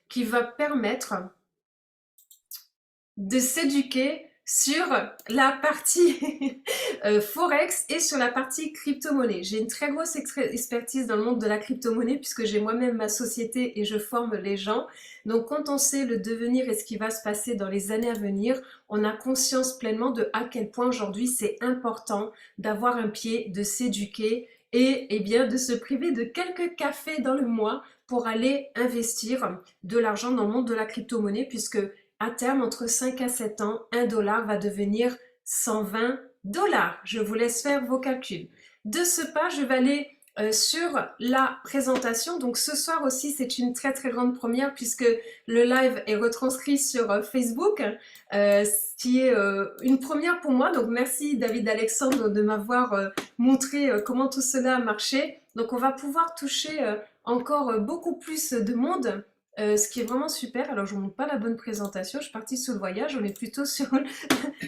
qui va permettre de s'éduquer sur la partie Forex et sur la partie crypto-monnaie. J'ai une très grosse expertise dans le monde de la crypto-monnaie puisque j'ai moi-même ma société et je forme les gens. Donc quand on sait le devenir et ce qui va se passer dans les années à venir, on a conscience pleinement de à quel point aujourd'hui c'est important d'avoir un pied, de s'éduquer et bien de se priver de quelques cafés dans le mois pour aller investir de l'argent dans le monde de la crypto-monnaie puisque à terme, entre 5 à 7 ans, 1 dollar va devenir 120 dollars. Je vous laisse faire vos calculs. De ce pas, je vais aller sur la présentation. Donc ce soir aussi, c'est une très très grande première puisque le live est retranscrit sur Facebook, ce qui est une première pour moi. Donc merci David Alexandre de m'avoir montré comment tout cela a marché. Donc on va pouvoir toucher encore beaucoup plus de monde. Ce qui est vraiment super. Alors je ne vous montre pas la bonne présentation, je suis partie sur le voyage, on est plutôt sur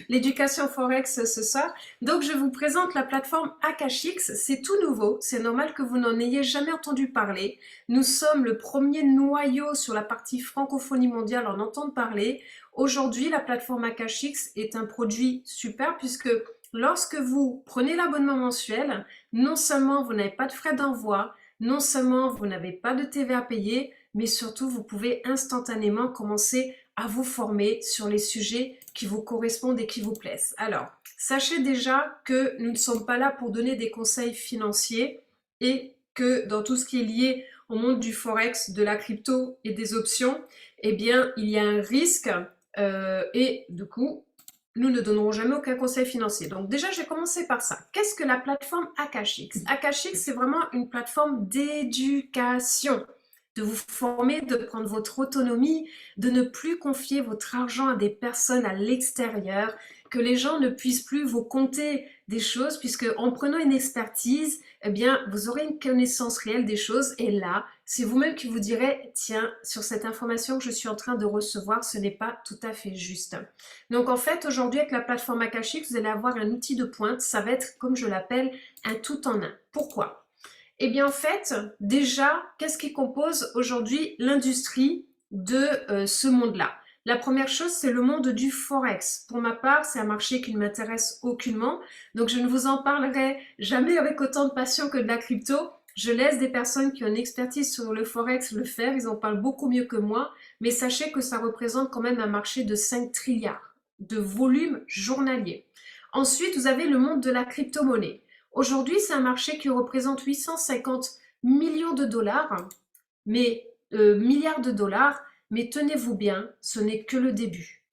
l'éducation Forex ce soir. Donc je vous présente la plateforme Akashix, c'est tout nouveau, c'est normal que vous n'en ayez jamais entendu parler. Nous sommes le premier noyau sur la partie francophonie mondiale en entendre parler. Aujourd'hui, la plateforme Akashix est un produit super puisque lorsque vous prenez l'abonnement mensuel, non seulement vous n'avez pas de frais d'envoi, non seulement vous n'avez pas de TVA à payer, mais surtout vous pouvez instantanément commencer à vous former sur les sujets qui vous correspondent et qui vous plaisent. Alors, sachez déjà que nous ne sommes pas là pour donner des conseils financiers et que dans tout ce qui est lié au monde du forex, de la crypto et des options, eh bien, il y a un risque et du coup, nous ne donnerons jamais aucun conseil financier. Donc déjà, je vais commencer par ça. Qu'est-ce que la plateforme Akashix? Akashix, c'est vraiment une plateforme d'éducation, de vous former, de prendre votre autonomie, de ne plus confier votre argent à des personnes à l'extérieur, que les gens ne puissent plus vous compter des choses, puisque en prenant une expertise, eh bien, vous aurez une connaissance réelle des choses, et là, c'est vous-même qui vous direz, tiens, sur cette information que je suis en train de recevoir, ce n'est pas tout à fait juste. Donc en fait, aujourd'hui, avec la plateforme Akashix, vous allez avoir un outil de pointe, ça va être, comme je l'appelle, un tout en un. Pourquoi? Eh bien, en fait, déjà, qu'est-ce qui compose aujourd'hui l'industrie de ce monde-là? La première chose, c'est le monde du Forex. Pour ma part, c'est un marché qui ne m'intéresse aucunement, donc je ne vous en parlerai jamais avec autant de passion que de la crypto. Je laisse des personnes qui ont une expertise sur le Forex le faire, ils en parlent beaucoup mieux que moi, mais sachez que ça représente quand même un marché de 5 trilliards de volume journalier. Ensuite, vous avez le monde de la crypto-monnaie. Aujourd'hui, c'est un marché qui représente 850 millions de dollars, mais milliards de dollars, mais tenez-vous bien, ce n'est que le début.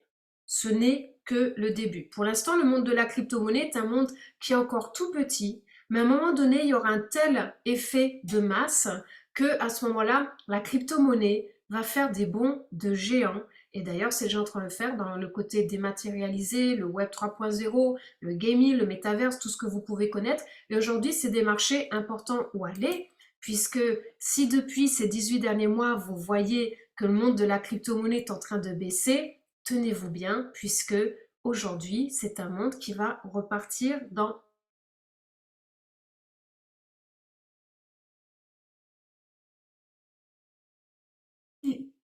Ce n'est que le début. Pour l'instant, le monde de la crypto-monnaie est un monde qui est encore tout petit, mais à un moment donné, il y aura un tel effet de masse que à ce moment-là, la crypto-monnaie va faire des bonds de géants. Et d'ailleurs, c'est déjà en train de le faire dans le côté dématérialisé, le Web 3.0, le gaming, le métaverse, tout ce que vous pouvez connaître. Et aujourd'hui, c'est des marchés importants où aller, puisque si depuis ces 18 derniers mois, vous voyez que le monde de la crypto-monnaie est en train de baisser, tenez-vous bien, puisque aujourd'hui, c'est un monde qui va repartir dans...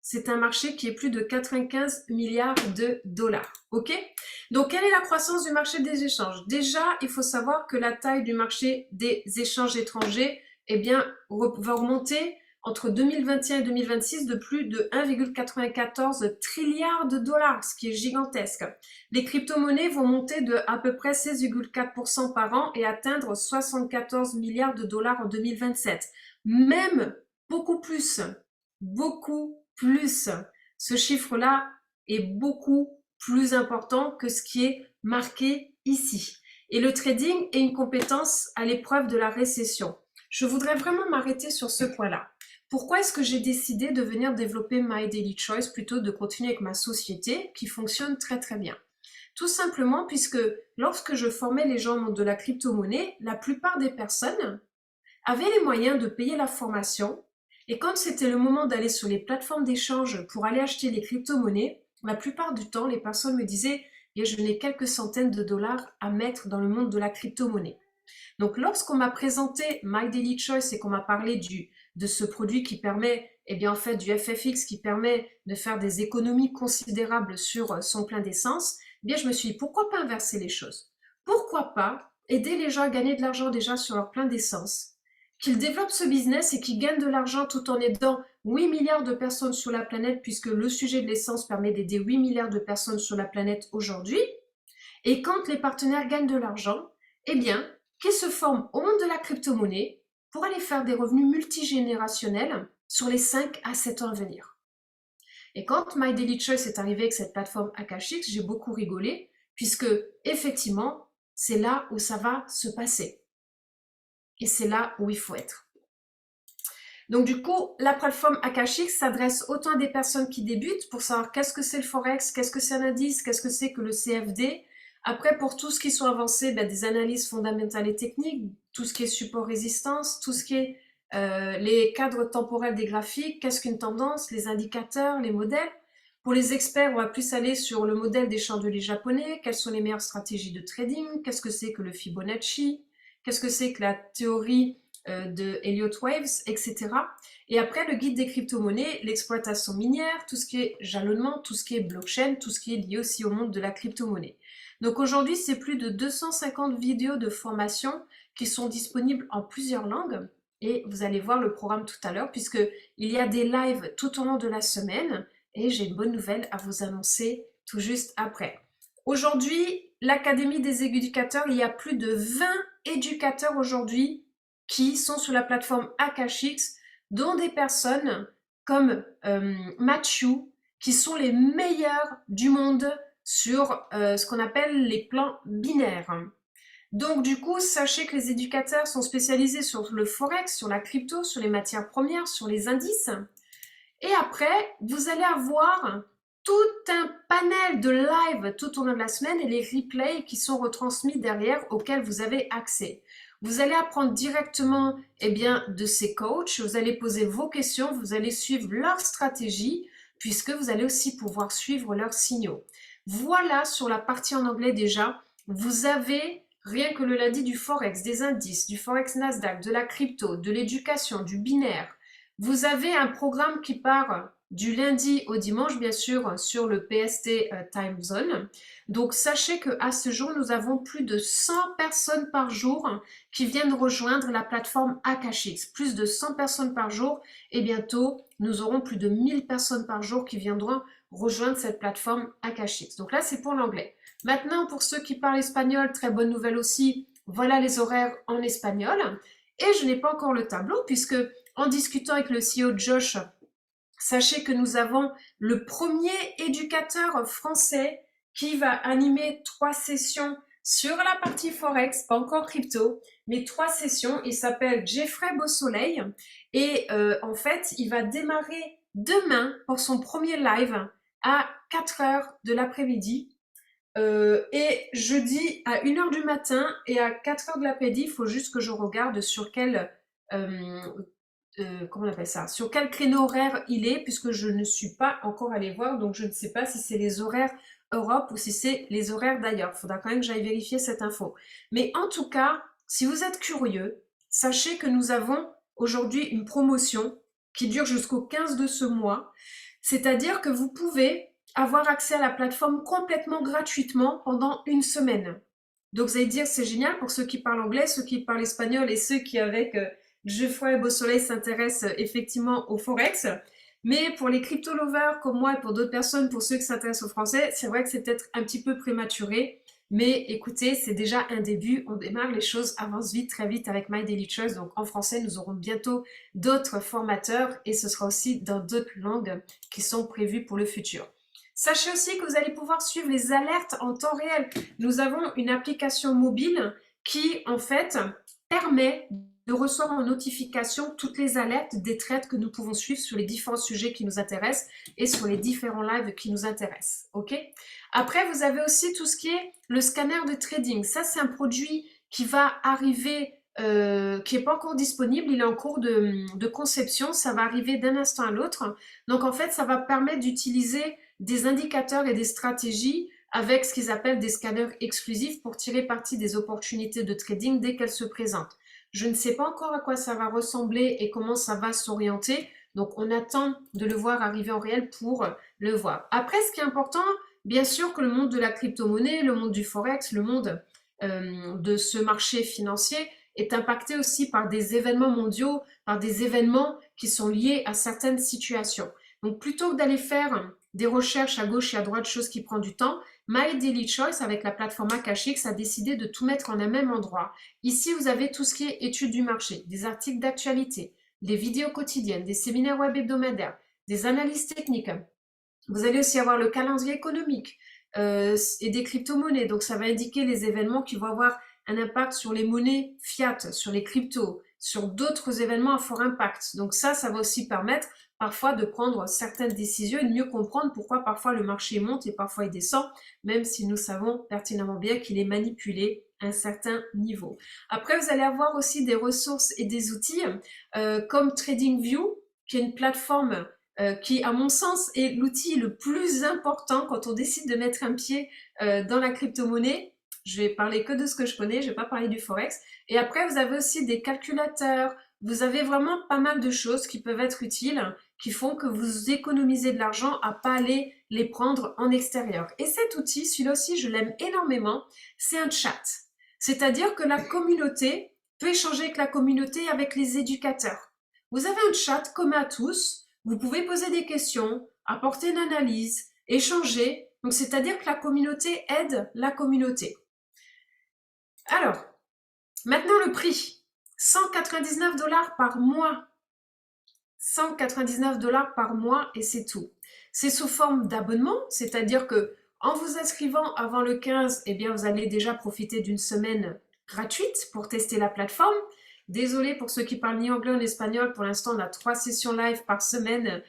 C'est un marché qui est plus de 95 milliards de dollars. Ok? Donc, quelle est la croissance du marché des échanges? Déjà, il faut savoir que la taille du marché des échanges étrangers, eh bien, va augmenter entre 2021 et 2026 de plus de 1,94 trilliards de dollars, ce qui est gigantesque. Les crypto-monnaies vont monter de à peu près 16,4% par an et atteindre 74 milliards de dollars en 2027. Même beaucoup plus, beaucoup plus. Ce chiffre-là est beaucoup plus important que ce qui est marqué ici. Et le trading est une compétence à l'épreuve de la récession. Je voudrais vraiment m'arrêter sur ce point-là. Pourquoi est-ce que j'ai décidé de venir développer My Daily Choice plutôt que de continuer avec ma société qui fonctionne très très bien? Tout simplement puisque lorsque je formais les gens de la crypto-monnaie, la plupart des personnes avaient les moyens de payer la formation et quand c'était le moment d'aller sur les plateformes d'échange pour aller acheter les crypto-monnaies, la plupart du temps, les personnes me disaient eh « je n'ai quelques centaines de dollars à mettre dans le monde de la crypto-monnaie ». Donc, lorsqu'on m'a présenté My Daily Choice et qu'on m'a parlé de ce produit qui permet eh bien en fait du FFX qui permet de faire des économies considérables sur son plein d'essence, eh bien je me suis dit pourquoi pas inverser les choses? Pourquoi pas aider les gens à gagner de l'argent déjà sur leur plein d'essence, qu'ils développent ce business et qu'ils gagnent de l'argent tout en aidant 8 milliards de personnes sur la planète, puisque le sujet de l'essence permet d'aider 8 milliards de personnes sur la planète aujourd'hui. Et quand les partenaires gagnent de l'argent, eh bien, qu'ils se forment au monde de la crypto-monnaie pour aller faire des revenus multigénérationnels sur les 5 à 7 ans à venir. Et quand My Daily Choice est arrivé avec cette plateforme Akashix, j'ai beaucoup rigolé, puisque effectivement, c'est là où ça va se passer. Et c'est là où il faut être. Donc du coup, la plateforme Akashix s'adresse autant à des personnes qui débutent pour savoir qu'est-ce que c'est le Forex, qu'est-ce que c'est un indice, qu'est-ce que c'est que le CFD. Après, pour tout ce qui sont avancés, des analyses fondamentales et techniques, tout ce qui est support-résistance, tout ce qui est les cadres temporels des graphiques, qu'est-ce qu'une tendance, les indicateurs, les modèles. Pour les experts, on va plus aller sur le modèle des chandeliers japonais, quelles sont les meilleures stratégies de trading, qu'est-ce que c'est que le Fibonacci, qu'est-ce que c'est que la théorie de Elliott Waves, etc. Et après, le guide des crypto-monnaies, l'exploitation minière, tout ce qui est jalonnement, tout ce qui est blockchain, tout ce qui est lié aussi au monde de la crypto-monnaie. Donc aujourd'hui, c'est plus de 250 vidéos de formation qui sont disponibles en plusieurs langues. Et vous allez voir le programme tout à l'heure, puisqu'il y a des lives tout au long de la semaine. Et j'ai une bonne nouvelle à vous annoncer tout juste après. Aujourd'hui, l'Académie des éducateurs, il y a plus de 20 éducateurs aujourd'hui qui sont sur la plateforme Akashix, dont des personnes comme Mathieu, qui sont les meilleurs du monde sur ce qu'on appelle les plans binaires. Donc du coup, sachez que les éducateurs sont spécialisés sur le forex, sur la crypto, sur les matières premières, sur les indices. Et après, vous allez avoir tout un panel de live tout au long de la semaine et les replays qui sont retransmis derrière auxquels vous avez accès. Vous allez apprendre directement de ces coachs, vous allez poser vos questions, vous allez suivre leur stratégie puisque vous allez aussi pouvoir suivre leurs signaux. Voilà sur la partie en anglais déjà, vous avez rien que le lundi du Forex, des indices, du Forex Nasdaq, de la crypto, de l'éducation, du binaire. Vous avez un programme qui part du lundi au dimanche, bien sûr, sur le PST Time Zone. Donc, sachez qu'à ce jour, nous avons plus de 100 personnes par jour qui viennent rejoindre la plateforme Akashix. Plus de 100 personnes par jour et bientôt, nous aurons plus de 1000 personnes par jour qui viendront rejoindre cette plateforme Akashix. Donc là, c'est pour l'anglais. Maintenant, pour ceux qui parlent espagnol, très bonne nouvelle aussi, voilà les horaires en espagnol. Et je n'ai pas encore le tableau puisque en discutant avec le CEO Josh, sachez que nous avons le premier éducateur français qui va animer 3 sessions sur la partie Forex, pas encore crypto, mais 3 sessions. Il s'appelle Jeffrey Beausoleil et en fait, il va démarrer demain pour son premier live à 4 heures de l'après-midi. Et jeudi à 1h du matin et à 4 heures de l'après-midi, il faut juste que je regarde sur quel comment on appelle ça, sur quel créneau horaire il est, puisque je ne suis pas encore allée voir, donc je ne sais pas si c'est les horaires Europe ou si c'est les horaires d'ailleurs. Il faudra quand même que j'aille vérifier cette info. Mais en tout cas, si vous êtes curieux, sachez que nous avons aujourd'hui une promotion qui dure jusqu'au 15 de ce mois, c'est-à-dire que vous pouvez avoir accès à la plateforme complètement gratuitement pendant une semaine. Donc vous allez dire, c'est génial pour ceux qui parlent anglais, ceux qui parlent espagnol et ceux qui avec Geoffroy Beausoleil s'intéressent effectivement au Forex. Mais pour les crypto-lovers comme moi et pour d'autres personnes, pour ceux qui s'intéressent au français, c'est vrai que c'est peut-être un petit peu prématuré. Mais écoutez, c'est déjà un début, on démarre, les choses avancent vite, très vite avec My Daily Choice. Donc en français, nous aurons bientôt d'autres formateurs et ce sera aussi dans d'autres langues qui sont prévues pour le futur. Sachez aussi que vous allez pouvoir suivre les alertes en temps réel. Nous avons une application mobile qui, en fait, permet de recevoir en notification toutes les alertes des trades que nous pouvons suivre sur les différents sujets qui nous intéressent et sur les différents lives qui nous intéressent. Ok ? Après, vous avez aussi tout ce qui est le scanner de trading. Ça, c'est un produit qui va arriver, qui n'est pas encore disponible. Il est en cours de conception. Ça va arriver d'un instant à l'autre. Donc, en fait, ça va permettre d'utiliser des indicateurs et des stratégies avec ce qu'ils appellent des scanners exclusifs pour tirer parti des opportunités de trading dès qu'elles se présentent. Je ne sais pas encore à quoi ça va ressembler et comment ça va s'orienter. Donc, on attend de le voir arriver en réel pour le voir. Après, ce qui est important, bien sûr que le monde de la crypto-monnaie, le monde du forex, le monde de ce marché financier est impacté aussi par des événements mondiaux, par des événements qui sont liés à certaines situations. Donc, plutôt que d'aller faire des recherches à gauche et à droite, chose qui prend du temps, My Daily Choice, avec la plateforme Akashix, a décidé de tout mettre en un même endroit. Ici, vous avez tout ce qui est études du marché, des articles d'actualité, des vidéos quotidiennes, des séminaires web hebdomadaires, des analyses techniques. Vous allez aussi avoir le calendrier économique et des crypto-monnaies. Donc, ça va indiquer les événements qui vont avoir un impact sur les monnaies fiat, sur les cryptos, sur d'autres événements à fort impact. Donc ça va aussi permettre parfois de prendre certaines décisions et de mieux comprendre pourquoi parfois le marché monte et parfois il descend, même si nous savons pertinemment bien qu'il est manipulé à un certain niveau. Après, vous allez avoir aussi des ressources et des outils comme TradingView, qui est une plateforme qui, à mon sens, est l'outil le plus important quand on décide de mettre un pied dans la crypto-monnaie. Je vais parler que de ce que je connais, je vais pas parler du forex. Et après, vous avez aussi des calculateurs. Vous avez vraiment pas mal de choses qui peuvent être utiles, qui font que vous économisez de l'argent à pas aller les prendre en extérieur. Et cet outil, celui-là aussi, je l'aime énormément, c'est un chat. C'est-à-dire que la communauté peut échanger avec la communauté et avec les éducateurs. Vous avez un chat commun à tous, vous pouvez poser des questions, apporter une analyse, échanger. Donc, c'est-à-dire que la communauté aide la communauté. Alors, maintenant le prix. 199 $ par mois. 199 $ par mois et c'est tout. C'est sous forme d'abonnement, c'est-à-dire que en vous inscrivant avant le 15, eh bien vous allez déjà profiter d'une semaine gratuite pour tester la plateforme. Désolée pour ceux qui parlent ni anglais ni espagnol, pour l'instant on a 3 sessions live par semaine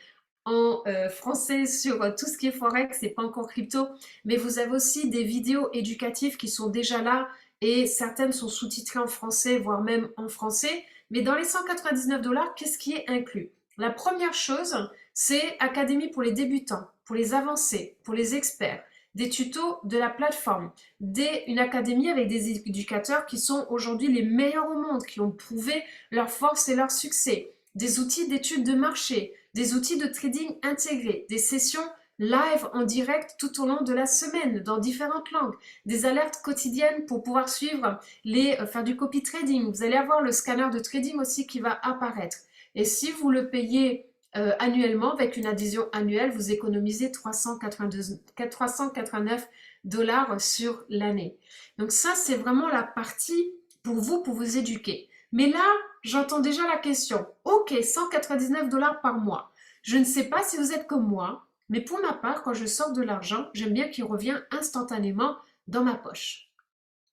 en français sur tout ce qui est forex et pas encore crypto, mais vous avez aussi des vidéos éducatives qui sont déjà là et certaines sont sous-titrées en français, voire même en français. Mais dans les 199 $, qu'est-ce qui est inclus? La première chose, c'est Académie pour les débutants, pour les avancés, pour les experts, des tutos de la plateforme, une académie avec des éducateurs qui sont aujourd'hui les meilleurs au monde, qui ont prouvé leur force et leur succès, des outils d'études de marché, des outils de trading intégrés, des sessions live en direct tout au long de la semaine dans différentes langues, des alertes quotidiennes pour pouvoir suivre faire du copy trading. Vous allez avoir le scanner de trading aussi qui va apparaître. Et si vous le payez annuellement, avec une adhésion annuelle, vous économisez 389 $ sur l'année. Donc ça, c'est vraiment la partie pour vous éduquer. Mais là, j'entends déjà la question. Ok, 199 $ par mois. Je ne sais pas si vous êtes comme moi, mais pour ma part, quand je sors de l'argent, j'aime bien qu'il revienne instantanément dans ma poche.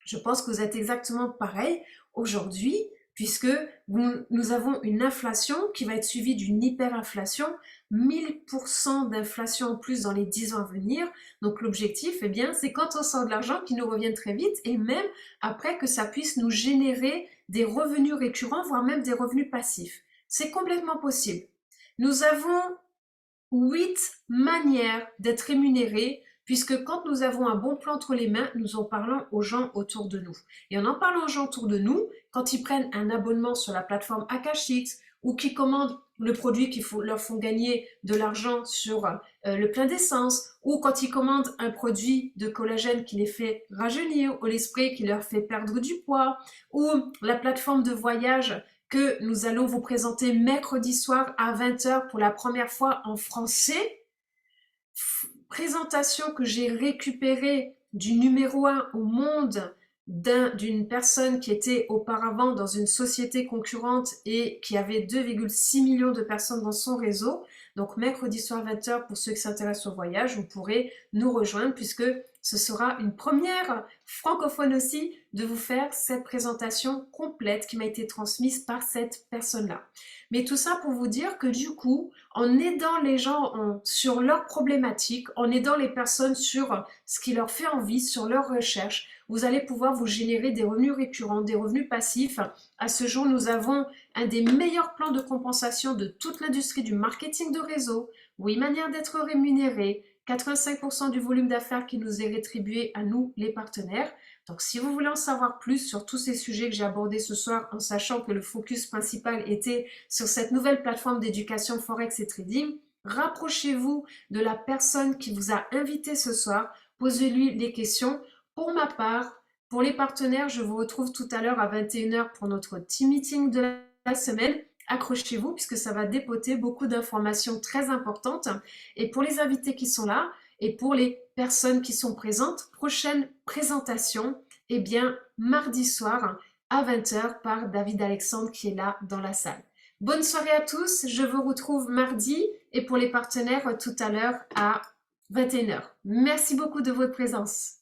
Je pense que vous êtes exactement pareil aujourd'hui, puisque nous avons une inflation qui va être suivie d'une hyperinflation, 1000% d'inflation en plus dans les 10 ans à venir. Donc l'objectif, eh bien, c'est quand on sort de l'argent qu'il nous revienne très vite et même après que ça puisse nous générer des revenus récurrents, voire même des revenus passifs. C'est complètement possible. Nous avons 8 manières d'être rémunérés, puisque quand nous avons un bon plan entre les mains, nous en parlons aux gens autour de nous. Et en parlant aux gens autour de nous, quand ils prennent un abonnement sur la plateforme Akashix ou qui commandent le produit qui leur font gagner de l'argent sur le plein d'essence, ou quand ils commandent un produit de collagène qui les fait rajeunir, ou l'esprit qui leur fait perdre du poids, ou la plateforme de voyage que nous allons vous présenter mercredi soir à 20 h pour la première fois en français. Présentation que j'ai récupérée du numéro 1 au monde d'une personne qui était auparavant dans une société concurrente et qui avait 2,6 millions de personnes dans son réseau. Donc mercredi soir 20 h pour ceux qui s'intéressent au voyage, vous pourrez nous rejoindre puisque ce sera une première francophone aussi de vous faire cette présentation complète qui m'a été transmise par cette personne-là. Mais tout ça pour vous dire que du coup, en aidant les gens sur leurs problématiques, en aidant les personnes sur ce qui leur fait envie, sur leurs recherches, vous allez pouvoir vous générer des revenus récurrents, des revenus passifs. À ce jour, nous avons un des meilleurs plans de compensation de toute l'industrie du marketing de réseau. 8 manières d'être rémunéré, 85% du volume d'affaires qui nous est rétribué à nous, les partenaires. Donc si vous voulez en savoir plus sur tous ces sujets que j'ai abordés ce soir, en sachant que le focus principal était sur cette nouvelle plateforme d'éducation Forex et Trading, rapprochez-vous de la personne qui vous a invité ce soir, posez-lui les questions. Pour ma part, pour les partenaires, je vous retrouve tout à l'heure à 21h pour notre team meeting de la semaine. Accrochez-vous puisque ça va dépoter beaucoup d'informations très importantes. Et pour les invités qui sont là, et pour les personnes qui sont présentes, prochaine présentation, eh bien, mardi soir à 20h par David Alexandre qui est là dans la salle. Bonne soirée à tous, je vous retrouve mardi et pour les partenaires tout à l'heure à 21h. Merci beaucoup de votre présence.